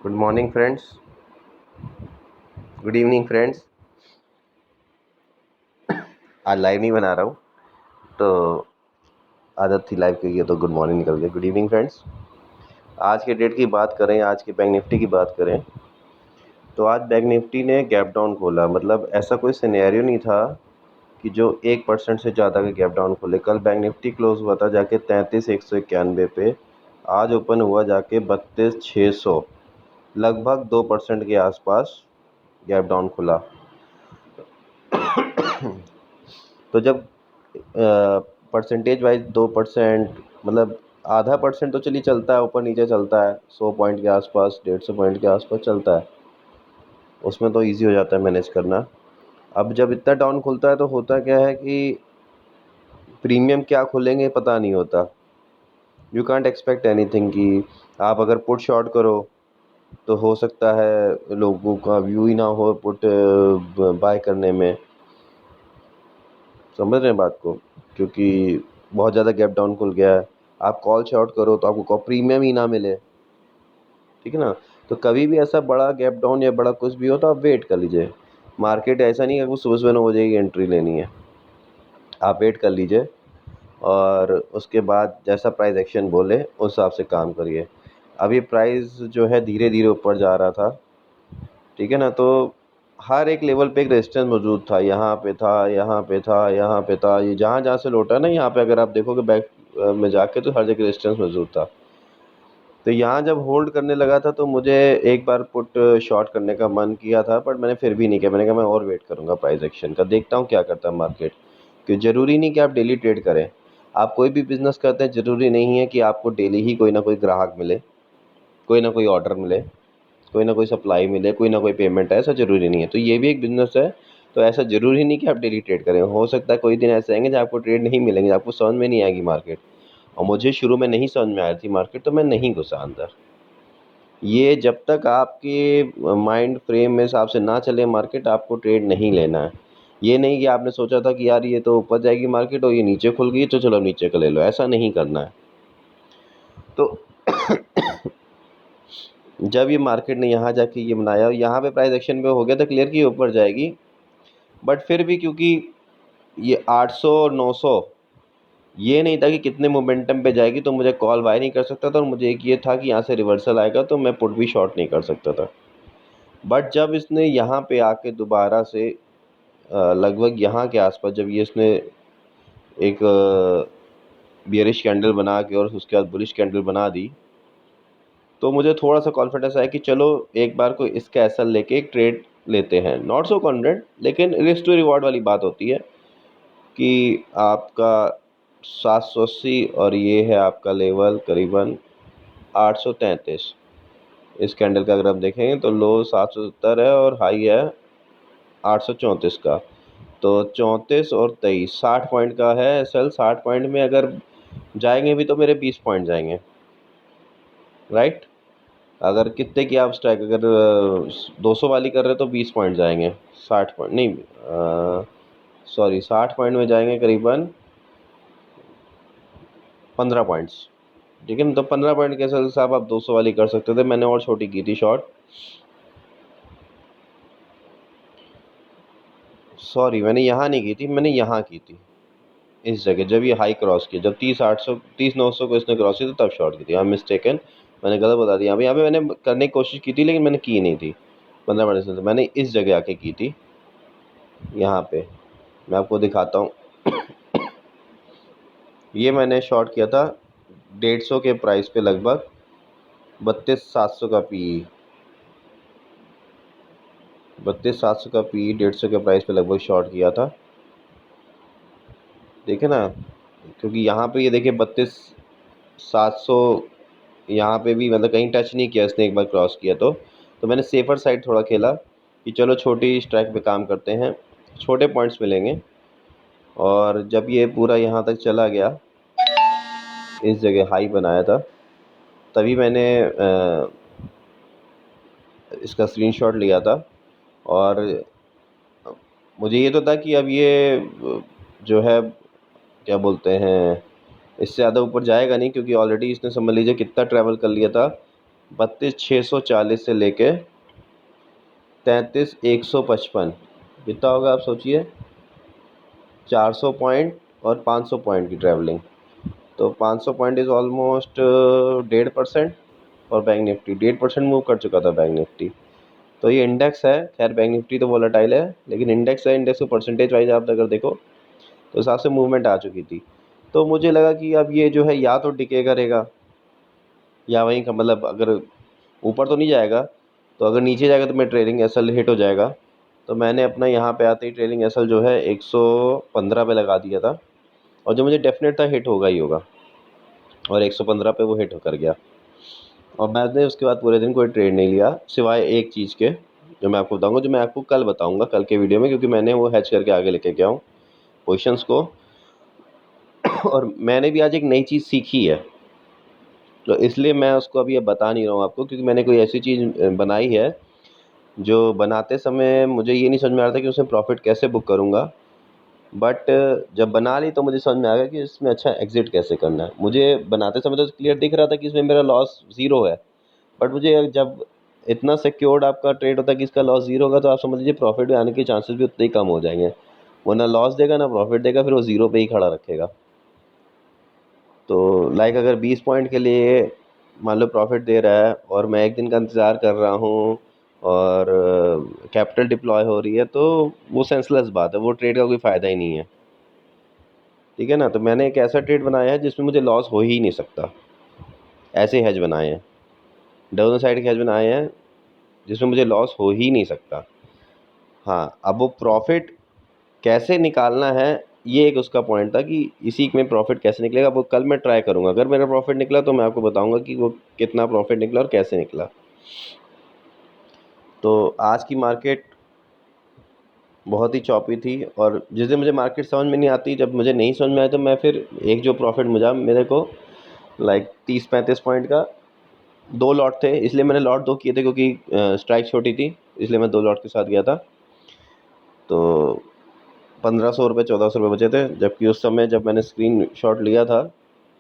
Good morning friends, good evening friends. आज live नहीं बना रहा हूँ, तो आदत थी लाइव की, तो गुड मॉर्निंग निकल गया। Good evening friends. आज के डेट की बात करें, आज के बैंक निफ्टी की बात करें, तो आज बैंक निफ्टी ने गैप डाउन खोला। मतलब ऐसा कोई सिनेरियो नहीं था कि जो 1% से ज़्यादा का गैप डाउन खोले। कल बैंक निफ्टी क्लोज हुआ था जाके 33,191 पे, आज ओपन हुआ जाके 32,600, लगभग 2% के आसपास गैप डाउन खुला। तो जब परसेंटेज वाइज 2%, मतलब आधा परसेंट तो चलिए चलता है, ऊपर नीचे चलता है, 100 पॉइंट के आसपास, 150 पॉइंट के आसपास चलता है, उसमें तो इजी हो जाता है मैनेज करना। अब जब इतना डाउन खुलता है तो होता क्या है कि प्रीमियम क्या खुलेंगे पता नहीं होता। यू कांट एक्सपेक्ट एनीथिंग कि आप अगर पुट शॉर्ट करो तो हो सकता है लोगों का व्यू ही ना हो पुट बाय करने में। समझ रहे हैं बात को? क्योंकि बहुत ज़्यादा गैप डाउन खुल गया है। आप कॉल शॉर्ट करो तो आपको कॉल प्रीमियम ही ना मिले, ठीक है ना। तो कभी भी ऐसा बड़ा गैप डाउन या बड़ा कुछ भी हो तो आप वेट कर लीजिए। मार्केट ऐसा नहीं है कि वो सुबह सुबह 9 बजे की एंट्री लेनी है। आप वेट कर लीजिए और उसके बाद जैसा प्राइस एक्शन बोले उस हिसाब से काम करिए। अभी प्राइस जो है धीरे धीरे ऊपर जा रहा था, ठीक है ना। तो हर एक लेवल पे एक रेजिस्टेंस मौजूद था, यहाँ पे था, यहाँ पे था, यहाँ पे था। ये जहाँ जहाँ से लौटा ना, यहाँ पे अगर आप देखोगे बैक में जाके तो हर जगह रेजिस्टेंस मौजूद था। तो यहाँ जब होल्ड करने लगा था तो मुझे एक बार पुट शॉर्ट करने का मन किया था, बट मैंने फिर भी नहीं किया। मैंने कहा मैं और वेट करूँगा प्राइस एक्शन का, देखता हूँ क्या करता है मार्केट। क्योंकि ज़रूरी नहीं कि आप डेली ट्रेड करें। आप कोई भी बिज़नेस करते हैं, ज़रूरी नहीं है कि आपको डेली ही कोई ना कोई ग्राहक मिले, कोई ना कोई ऑर्डर मिले, कोई ना कोई सप्लाई मिले, कोई ना कोई पेमेंट है, ऐसा ज़रूरी नहीं है। तो ये भी एक बिज़नेस है, तो ऐसा ज़रूरी नहीं कि आप डेली ट्रेड करें। हो सकता है कोई दिन ऐसे आएंगे जब आपको ट्रेड नहीं मिलेंगे, आपको समझ में नहीं आएगी मार्केट। और मुझे शुरू में नहीं समझ में आ रही थी मार्केट, तो मैं नहीं घुसा अंदर। ये जब तक आपके माइंड फ्रेम में हिसाब से ना चले मार्केट, आपको ट्रेड नहीं लेना है। ये नहीं कि आपने सोचा था कि यार ये तो ऊपर जाएगी मार्केट और ये नीचे खुल गई तो चलो नीचे का ले लो, ऐसा नहीं करना है। तो जब ये मार्केट ने यहाँ जाके ये बनाया और यहाँ पे प्राइस एक्शन में हो गया था क्लियर कि ऊपर जाएगी, बट फिर भी क्योंकि ये 800 और 900, ये नहीं था कि कितने मोमेंटम पे जाएगी, तो मुझे कॉल बाय नहीं कर सकता था। और मुझे एक ये था कि यहाँ से रिवर्सल आएगा तो मैं पुट भी शॉर्ट नहीं कर सकता था। बट जब इसने यहाँ पे आके दोबारा से लगभग यहाँ के आसपास जब ये इसने एक बियरिश कैंडल बना के और उसके बाद बुलिश कैंडल बना दी, तो मुझे थोड़ा सा कॉन्फिडेंस आया कि चलो एक बार को इसका एसएल लेके एक ट्रेड लेते हैं। नॉट सो कॉन्फिडेंट, लेकिन रिस्क टू रिवॉर्ड वाली बात होती है कि आपका 780 और ये है आपका लेवल करीबन 833। इस कैंडल का अगर आप देखेंगे तो लो 770 है और हाई है 834 का। तो 34 और 23, 60 पॉइंट का है एसएल। 60 पॉइंट में अगर जाएंगे भी तो मेरे 20 पॉइंट जाएंगे, राइट। अगर कितने की आप स्ट्राइक अगर 200 वाली कर रहे हो तो 20 पॉइंट जाएंगे। 60 पॉइंट नहीं, सॉरी, 60 पॉइंट में जाएंगे करीबन 15 पॉइंट्स, ठीक है ना। तो 15 पॉइंट के साहब आप 200 वाली कर सकते थे। मैंने और छोटी की थी शॉर्ट, सॉरी मैंने यहाँ नहीं की थी, मैंने यहाँ की थी इस जगह। जब ये हाई क्रॉस किया, जब 30,800 30,900 को इसने क्रॉस किया तो तब शॉर्ट की थी। आई मिस्टेकन, मैंने गलत बता दिया। यहाँ पे मैंने करने की कोशिश की थी लेकिन मैंने की नहीं थी 15 मिनट से। मैंने इस जगह आके की थी, यहाँ पे मैं आपको दिखाता हूँ। ये मैंने शॉर्ट किया था 150 के प्राइस पे, लगभग 32,700 का पी, 32,700 का पी, 150 के प्राइस पे लगभग शॉर्ट किया था, देखे ना। क्योंकि यहाँ पे ये देखिए 32,700, यहाँ पे भी मतलब कहीं टच नहीं किया इसने, एक बार क्रॉस किया तो मैंने सेफर साइड थोड़ा खेला कि चलो छोटी स्ट्राइक पे काम करते हैं, छोटे पॉइंट्स मिलेंगे। और जब ये पूरा यहाँ तक चला गया, इस जगह हाई बनाया था, तभी मैंने इसका स्क्रीनशॉट लिया था। और मुझे ये तो था कि अब ये जो है क्या बोलते हैं, इससे ज़्यादा ऊपर जाएगा नहीं, क्योंकि ऑलरेडी इसने समझ लीजिए कितना ट्रैवल कर लिया था, 32,640 से लेके 33,155, कितना होगा आप सोचिए। 400 पॉइंट और 500 पॉइंट की ट्रैवलिंग, तो 500 पॉइंट इज़ ऑलमोस्ट 1.5%। और बैंक निफ्टी 1.5% मूव कर चुका था बैंक निफ्टी। तो ये इंडेक्स है, खैर बैंक निफ्टी तो वोलेटाइल है, लेकिन इंडेक्स है, इंडेक्स को परसेंटेज वाइज आप अगर देखो तो हिसाब से मूवमेंट आ चुकी थी। तो मुझे लगा कि अब ये जो है या तो डिके करेगा या वहीं का, मतलब अगर ऊपर तो नहीं जाएगा, तो अगर नीचे जाएगा तो मैं ट्रेलिंग एसएल हिट हो जाएगा। तो मैंने अपना यहाँ पे आते ही ट्रेलिंग एसएल जो है 115 पे लगा दिया था, और जो मुझे डेफिनेट था हिट होगा ही होगा, और 115 पे वो हिट कर गया। और मैंने उसके बाद पूरे दिन कोई ट्रेड नहीं लिया, सिवाय एक चीज़ के, जो मैं आपको बताऊंगा, जो मैं आपको कल बताऊंगा कल के वीडियो में, क्योंकि मैंने वो हैच करके आगे लेके गया हूँ पोजिशंस को। और मैंने भी आज एक नई चीज़ सीखी है, तो इसलिए मैं उसको अभी अब बता नहीं रहा हूँ आपको, क्योंकि मैंने कोई ऐसी चीज़ बनाई है जो बनाते समय मुझे ये नहीं समझ में आ रहा था कि उसमें प्रॉफिट कैसे बुक करूँगा। बट जब बना ली तो मुझे समझ में आ गया कि इसमें अच्छा एग्ज़िट कैसे करना है। मुझे बनाते समय तो क्लियर दिख रहा था कि इसमें मेरा लॉस ज़ीरो है, बट मुझे जब इतना सिक्योर्ड आपका ट्रेड होता है कि इसका लॉस ज़ीरो होगा, तो आप समझ लीजिए प्रॉफिट में आने के चांसेस भी उतने ही कम हो जाएंगे। वो ना लॉस देगा ना प्रॉफिट देगा, फिर वो ज़ीरो पे ही खड़ा रखेगा। तो लाइक अगर 20 पॉइंट के लिए मान लो प्रॉफिट दे रहा है, और मैं एक दिन का इंतज़ार कर रहा हूँ, और कैपिटल डिप्लॉय हो रही है, तो वो सेंसलेस बात है, वो ट्रेड का कोई फ़ायदा ही नहीं है। ठीक है ना। तो मैंने एक ऐसा ट्रेड बनाया है जिसमें मुझे लॉस हो ही नहीं सकता, ऐसे हैज बनाए हैं, दोनों साइड के हैज बनाए हैं जिसमें मुझे लॉस हो ही नहीं सकता। हाँ, अब वो प्रॉफिट कैसे निकालना है, ये एक उसका पॉइंट था कि इसी में प्रॉफिट कैसे निकलेगा, वो कल मैं ट्राई करूँगा। अगर मेरा प्रॉफिट निकला तो मैं आपको बताऊँगा कि वो कितना प्रॉफिट निकला और कैसे निकला। तो आज की मार्केट बहुत ही चॉपी थी, और जिस दिन मुझे मार्केट समझ में नहीं आती, जब मुझे नहीं समझ में आया, तो मैं फिर एक जो प्रॉफिट मुझा मेरे को लाइक 30-35 पॉइंट का, 2 लॉट थे, इसलिए मैंने लॉट 2 किए थे, क्योंकि स्ट्राइक छोटी थी, इसलिए मैं 2 लॉट के साथ गया था। तो 1,500 रुपये 1,400 रुपये बचे थे, जबकि उस समय जब मैंने स्क्रीन शॉट लिया था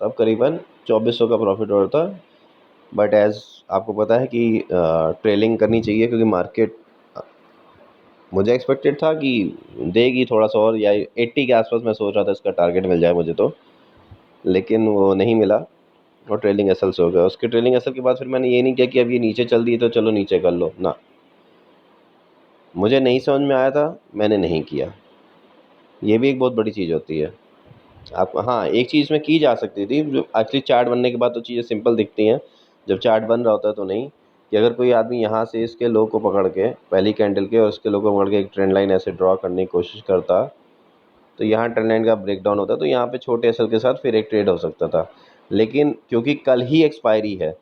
तब करीबन 2,400 का प्रॉफिट हो रहा था। बट एज़ आपको पता है कि ट्रेलिंग करनी चाहिए, क्योंकि मार्केट मुझे एक्सपेक्टेड था कि देगी थोड़ा सा और, या 80 के आसपास मैं सोच रहा था इसका टारगेट मिल जाए मुझे तो, लेकिन वो नहीं मिला, और ट्रेलिंग एसएल से हो गया। उसके ट्रेलिंग एसएल के बाद फिर मैंने ये नहीं किया कि अब ये नीचे चल दी तो चलो नीचे कर लो ना, मुझे नहीं समझ में आया था, मैंने नहीं किया। ये भी एक बहुत बड़ी चीज़ होती है। आप हाँ, एक चीज़ में की जा सकती थी, जो एक्चुअली चार्ट बनने के बाद तो चीज़ें सिंपल दिखती हैं, जब चार्ट बन रहा होता है तो नहीं, कि अगर कोई आदमी यहाँ से इसके लो को पकड़ के, पहली कैंडल के और उसके लो को पकड़ के एक ट्रेंड लाइन ऐसे ड्रॉ करने की कोशिश करता, तो यहाँ ट्रेंड लाइन का ब्रेकडाउन होता, तो यहाँ पे छोटे एसएल के साथ फिर एक ट्रेड हो सकता था। लेकिन क्योंकि कल ही एक्सपायरी है,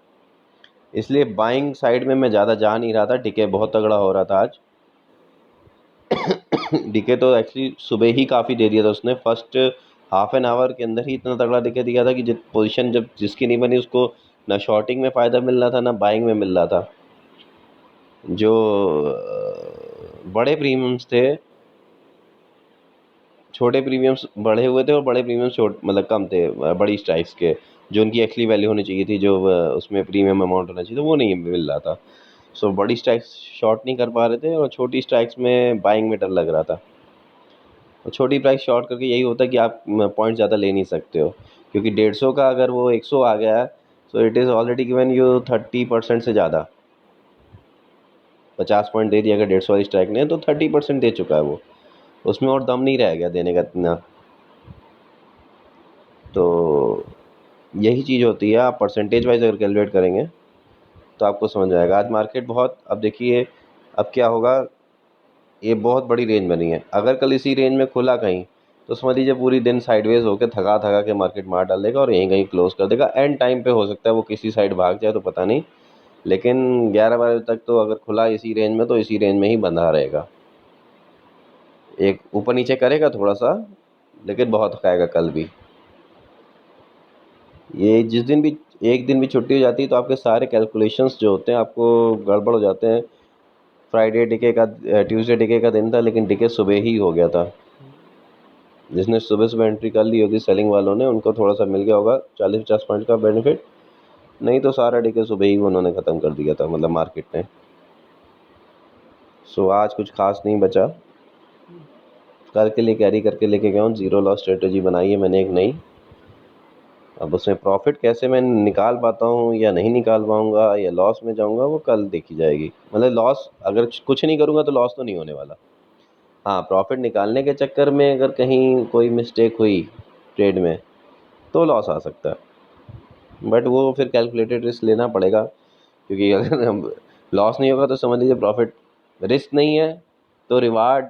इसलिए बाइंग साइड में मैं ज़्यादा जा नहीं रहा था। डीके बहुत तगड़ा हो रहा था आज। डीके तो एक्चुअली सुबह ही काफ़ी दे दिया था उसने, फर्स्ट हाफ एन आवर के अंदर ही इतना तगड़ा डीके दिया था कि जिस पोजीशन जब जिसकी नहीं बनी उसको ना शॉर्टिंग में फ़ायदा मिल रहा था ना बाइंग में मिल रहा था। जो बड़े प्रीमियम्स थे, छोटे प्रीमियम्स बढ़े हुए थे, और बड़े प्रीमियम्स छोट मतलब कम थे, बड़ी स्ट्राइक्स के, जो उनकी एक्चुअली वैल्यू होनी चाहिए थी, जो उसमें प्रीमियम अमाउंट होना चाहिए था, वो नहीं मिल रहा था। सो बड़ी स्ट्राइक्स शॉर्ट नहीं कर पा रहे थे, और छोटी स्ट्राइक्स में बाइंग में डर लग रहा था। और छोटी प्राइस शॉर्ट करके यही होता है कि आप पॉइंट ज़्यादा ले नहीं सकते हो, क्योंकि 150 का अगर वो 100 आ गया है, so it is already given you 30% से ज़्यादा। 50 पॉइंट दे दिया अगर 150 वाली स्ट्राइक ने, तो 30% दे चुका है वो, उसमें और दम नहीं रह गया देने का इतना। तो यही चीज़ होती है, आप परसेंटेज वाइज अगर कैलकुलेट करेंगे तो आपको समझ आएगा। आज मार्केट बहुत, अब देखिए अब क्या होगा, ये बहुत बड़ी रेंज बनी है, अगर कल इसी रेंज में खुला कहीं, तो समझ लीजिए पूरी दिन साइडवेज होकर थका थका के मार्केट मार डाल देगा, और यहीं कहीं क्लोज कर देगा। एंड टाइम पे हो सकता है वो किसी साइड भाग जाए तो पता नहीं, लेकिन 11 बजे तक तो अगर खुला इसी रेंज में तो इसी रेंज में ही बंधा रहेगा। एक ऊपर नीचे करेगा थोड़ा सा, लेकिन बहुत खाएगा कल भी। ये जिस दिन भी एक दिन भी छुट्टी हो जाती है तो आपके सारे कैलकुलेशंस जो होते हैं आपको गड़बड़ हो जाते हैं। फ्राइडे डीके का ट्यूसडे डीके का दिन था, लेकिन डीके सुबह ही हो गया था। जिसने सुबह सुबह एंट्री कर ली होगी सेलिंग वालों ने, उनको थोड़ा सा मिल गया होगा 40-50 पॉइंट का बेनिफिट। नहीं तो सारा डे के सुबह ही उन्होंने ख़त्म कर दिया था, मतलब मार्केट ने। सो आज कुछ खास नहीं बचा, करके लिए कैरी करके लेके गया हूँ। ज़ीरो लॉस स्ट्रेटजी बनाई है मैंने एक नई। अब उसमें प्रॉफिट कैसे मैं निकाल पाता हूँ या नहीं निकाल पाऊँगा या लॉस में जाऊँगा, वो कल देखी जाएगी। मतलब लॉस, अगर कुछ नहीं करूँगा तो लॉस तो नहीं होने वाला। हाँ, प्रॉफिट निकालने के चक्कर में अगर कहीं कोई मिस्टेक हुई ट्रेड में तो लॉस आ सकता है, बट वो फिर कैलकुलेटेड रिस्क लेना पड़ेगा, क्योंकि अगर हम लॉस नहीं होगा तो समझ लीजिए प्रॉफिट। रिस्क नहीं है तो रिवार्ड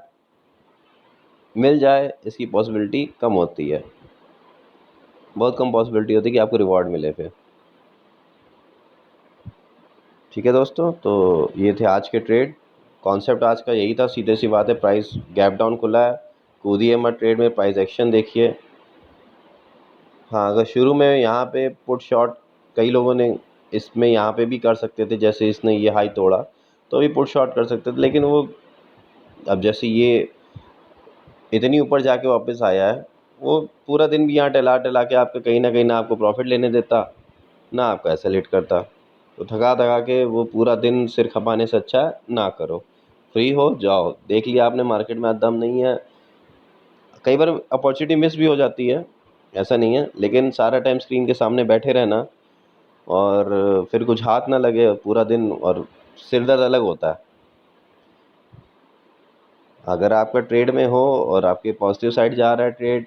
मिल जाए इसकी पॉसिबिलिटी कम होती है, बहुत कम पॉसिबिलिटी होती है कि आपको रिवॉर्ड मिले फिर। ठीक है दोस्तों, तो ये थे आज के ट्रेड। कॉन्सेप्ट आज का यही था, सीधे सी बात है, प्राइस गैप डाउन खुला है, कूदिए मत ट्रेड में, प्राइस एक्शन देखिए। हाँ, अगर शुरू में यहाँ पे पुट शॉट कई लोगों ने इसमें यहाँ पे भी कर सकते थे, जैसे इसने ये हाई तोड़ा तो भी पुट शॉट कर सकते थे, लेकिन वो अब जैसे ये इतनी ऊपर जाके वापस आया है, वो पूरा दिन भी यहाँ टहला टहला के आपका कहीं ना आपको प्रॉफिट लेने देता, ना आपका ऐसा लेट करता। तो थका थका के वो पूरा दिन सिर खपाने से अच्छा है ना करो, फ्री हो जाओ। देख लिया आपने मार्केट में आज दम नहीं है, कई बार अपॉर्चुनिटी मिस भी हो जाती है, ऐसा नहीं है, लेकिन सारा टाइम स्क्रीन के सामने बैठे रहना और फिर कुछ हाथ ना लगे पूरा दिन, और सिर दर्द अलग होता है। अगर आपका ट्रेड में हो और आपके पॉजिटिव साइड जा रहा है ट्रेड,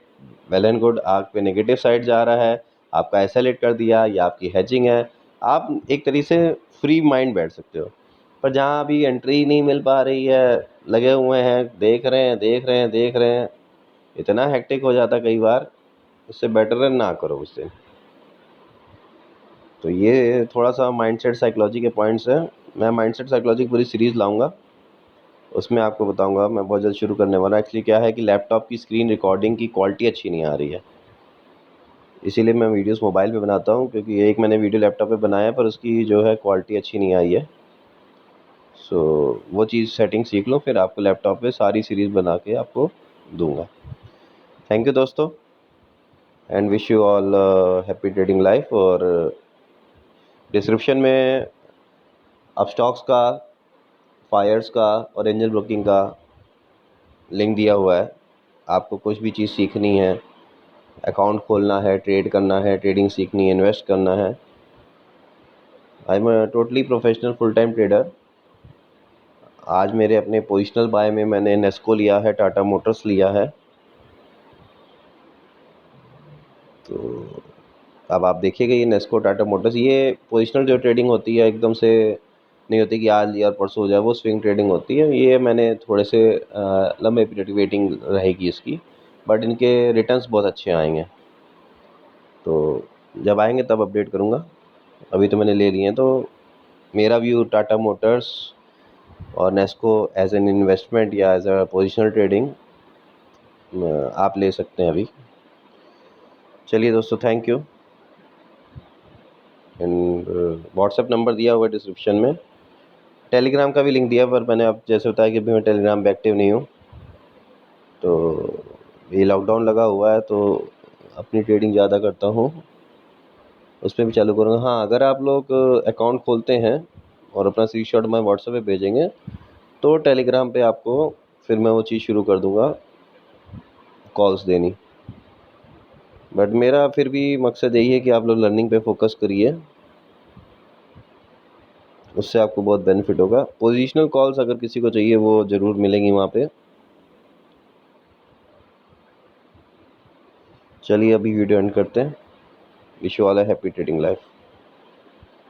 वेल एंड गुड। आप पे नेगेटिव साइड जा रहा है, आपका एसेलेट कर दिया या आपकी हेजिंग है, आप एक तरीके से फ्री माइंड बैठ सकते हो। पर जहाँ अभी एंट्री नहीं मिल पा रही है, लगे हुए हैं, देख रहे हैं देख रहे हैं देख रहे हैं, इतना हेक्टिक हो जाता कई बार, उससे बेटर है ना करो उससे। तो ये थोड़ा सा माइंडसेट साइकोलॉजी के पॉइंट्स हैं। मैं माइंडसेट साइकोलॉजी की पूरी सीरीज़ लाऊंगा, उसमें आपको बताऊंगा। मैं बहुत जल्द शुरू करने वाला। एक्चुअली क्या है कि लैपटॉप की स्क्रीन रिकॉर्डिंग की क्वालिटी अच्छी नहीं आ रही है, इसीलिए मैं वीडियोस मोबाइल पे बनाता हूँ, क्योंकि एक मैंने वीडियो लैपटॉप पे बनाया है पर उसकी जो है क्वालिटी अच्छी नहीं आई है। सो वो चीज़ सेटिंग सीख लो, फिर आपको लैपटॉप पे सारी सीरीज़ बना के आपको दूंगा। थैंक यू दोस्तों, and wish you all happy trading life. और डिस्क्रिप्शन में अब स्टॉक्स का, फायर्स का और एंजल ब्रोकिंग का लिंक दिया हुआ है। आपको कुछ भी चीज़ सीखनी है, अकाउंट खोलना है, ट्रेड करना है, ट्रेडिंग सीखनी है, इन्वेस्ट करना है, I am totally professional full time trader. आज मेरे अपने पोजिशनल बाय में मैंने नेस्को लिया है, टाटा मोटर्स लिया है। तो अब आप देखिएगा, ये नेस्को, टाटा मोटर्स, ये पोजिशनल जो ट्रेडिंग होती है एकदम से नहीं होती कि आज लिया और परसों हो जाए, वो स्विंग ट्रेडिंग होती है। ये मैंने थोड़े से लंबे पीरियड की वेटिंग रहेगी इसकी, बट इनके रिटर्न्स बहुत अच्छे आएंगे। तो जब आएंगे तब अपडेट करूँगा, अभी तो मैंने ले लिए हैं। तो मेरा व्यू टाटा मोटर्स और नेस्को एज एन इन्वेस्टमेंट या एज अ पोजिशनल ट्रेडिंग आप ले सकते हैं अभी। चलिए दोस्तों, thank you. And WhatsApp number दिया हुआ है डिस्क्रिप्शन में, टेलीग्राम का भी लिंक दिया, पर मैंने अब जैसे बताया कि अभी मैं टेलीग्राम पे एक्टिव नहीं हूँ। तो ये लॉकडाउन लगा हुआ है तो अपनी ट्रेडिंग ज़्यादा करता हूँ, उसमें भी चालू करूँगा। हाँ, अगर आप लोग अकाउंट खोलते हैं और अपना स्क्रीनशॉट मैं व्हाट्सएप पे भेजेंगे तो टेलीग्राम पे आपको फिर मैं वो चीज़ शुरू कर दूँगा, कॉल्स देनी। बट मेरा फिर भी मकसद यही है कि आप लोग लर्निंग पे फोकस करिए, उससे आपको बहुत बेनिफिट होगा। पोजीशनल कॉल्स अगर किसी को चाहिए वो ज़रूर मिलेंगी वहाँ पे। चलिए अभी वीडियो एंड करते हैं। Wish you all a happy trading life.